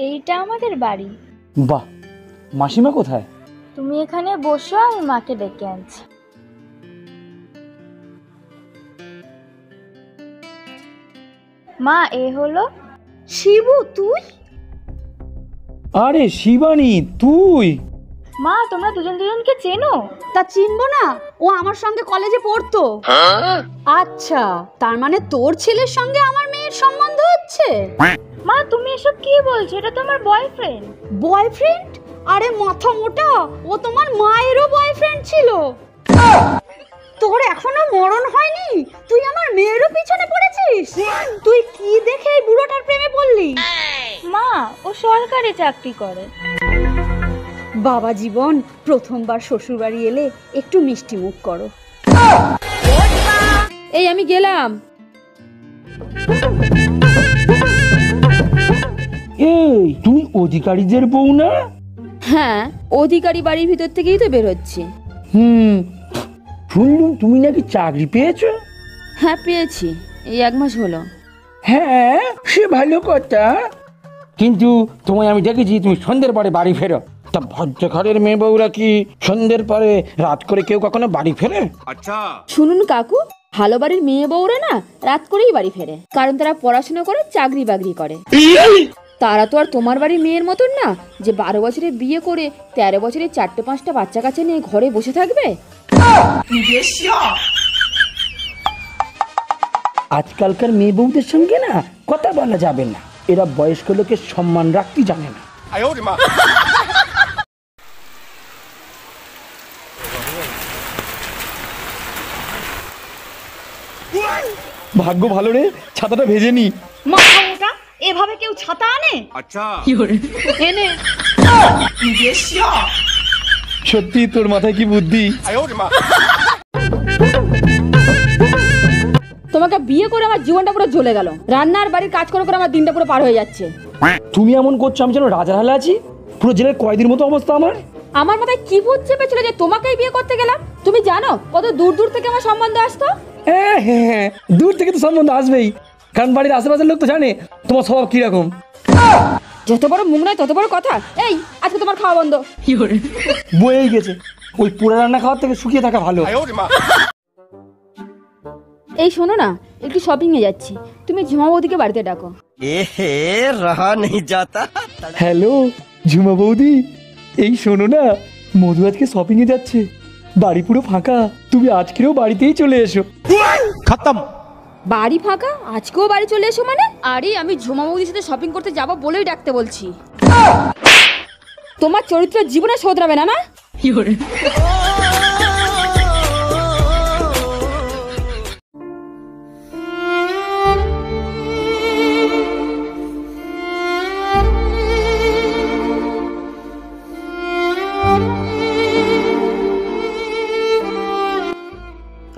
এইটা আমাদের বাড়ি। বাহ, মাসিমা কোথায়? তুমি এখানে বসো, আমি মাকে ডেকে আনছি। মা, এ হলো শিবু। তুই? আরে শিবানী, তুই? মা, তোমরা দুজন দুজনকে চেনো? তা চিনবো না? ও আমার সঙ্গে কলেজে পড়তো। আচ্ছা, তার মানে তোর ছেলের সঙ্গে আমার মেয়ের সম্বন্ধ হচ্ছে? মা, তুমি এসব কি বলছো? এটা তো আমার বয়ফ্রেন্ড। বয়ফ্রেন্ড? আরে মাথা মোটা, ও তোমার মায়েরও বয়ফ্রেন্ড ছিল। তোর এখনো মরণ হয়নি? তুই আমার মেয়েরও পিছনে পড়েছিস? তুই কি দেখে এই বুড়োটার প্রেমে পড়লি? মা, ও সরকারি চাকরি করে। বাবা জীবন, প্রথমবার শ্বশুর বাড়ি এলে একটু মিষ্টি মুখ করো। এই আমি গেলাম। এই তুমি অধিকারীদের বউ না? হ্যাঁ, অধিকারী বাড়ির ভিতর থেকেই তো বের হচ্ছে। শুনলুম তুমি নাকি চাকরি পেয়েছো? হ্যাঁ, পেয়েছি, এই 1 মাস হলো। হ্যাঁ, সে ভালো কথা, কিন্তু তোমায় আমি দেখেছি তুমি সন্ধ্যের পরে বাড়ি ফেরো। তা ভদ্র ঘরের মেয়ে বউরা কি সন্ধ্যের পরে রাত করে কেউ কখনো বাড়ি ফেরে? আচ্ছা, শুনুন কাকু, ভালো বাড়ির মেয়ে বউরা না রাত করেই বাড়ি ফেরে, কারণ তারা পড়াশোনা করে, চাকরি বাকরি করে। তারা তো আর তোমার বাড়ির মেয়ের মতন না যে 12 বছরে বিয়ে করে 13 বছরে 4-5টা বাচ্চা কাচ্চা নিয়ে ঘরে বসে থাকবে। আজকালকার মেয়ে বউদের সঙ্গে না কথা বলা যাবে না, এরা বয়স্ক লোকের সম্মান রাখতে জানে না। ভাগ্য ভালো রে, ছাতাটা ভেজে নি। মাথা মোটা, এভাবে কেউ ছাতা আনে? আচ্ছা, এনে। সত্যি তোর মাথায় কি বুদ্ধি। তোমাকে বিয়ে করে আমার জীবনটা পুরো জ্বলে গেল। রান্নার বাড়ির কাজ করে করে আমার দিনটা পুরো পার হয়ে যাচ্ছে। তুমি এমন করছো আমি যেন রাজার হালে আছি। পুরো জেলের কয়েদির মতো অবস্থা আমার। আমার মাথায় কি ভূত চেপেছিল যে তোমাকেই বিয়ে করতে গেলাম? তুমি জানো কত দূর দূর থেকে আমার সম্বন্ধ আসতো? হ্যাঁ, দূর থেকে তো সম্বন্ধ আসবেই, কারণ বাড়ির আশেপাশের লোক তো জানে তোমার স্বভাব কিরকম। যত বড় মুখ নয় তত বড় কথা। এই, আজকে তোমার খাওয়া বন্ধ। বয়েই গেছে, ওই পোড়া রান্না খাওয়ার থেকে শুকিয়ে থাকা ভালো। এই শোনো না, একটু শপিং এ যাচ্ছি, তুমি ঝুমা বৌদিকে বাড়িতে ডাকো। रहा नहीं जाता। হ্যালো ঝুমা বৌদি, এই শোনো না, মধু আজকে শপিং এ যাচ্ছে, বাড়ি পুরো ফাঁকা, তুমি আজকেও বাড়িতেই চলে এসো। খতম। বাড়ি ফাঁকা? আজকেও বাড়ি চলে এসো মানে? আরে আমি ঝুমা বৌদির সাথে শপিং করতে যাবো বলেই ডাকতে বলছি। তোমার চরিত্র জীবনে শোধরাবে না না?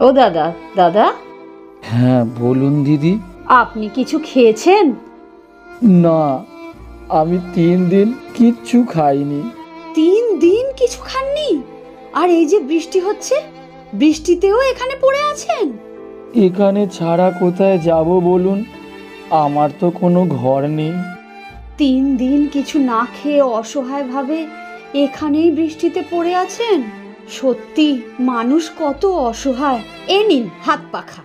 ও দাদা, দাদা হ্যাঁ বলুন দিদি। আপনি কিছু খেয়েছেন? না, আমি 3 দিন কিচ্ছু খাইনি। 3 দিন কিছু খাননি? আর এই যে বৃষ্টি হচ্ছে, বৃষ্টিতেও এখানে পড়ে আছেন? এখানে ছাড়া কোথায় যাব বলুন, আমার তো কোনো ঘর নেই। 3 দিন কিছু না খেয়ে অসহায় ভাবে এখানেই বৃষ্টিতে পড়ে আছেন? সত্যি মানুষ কত অসহায়। এ নিন হাত পাখা।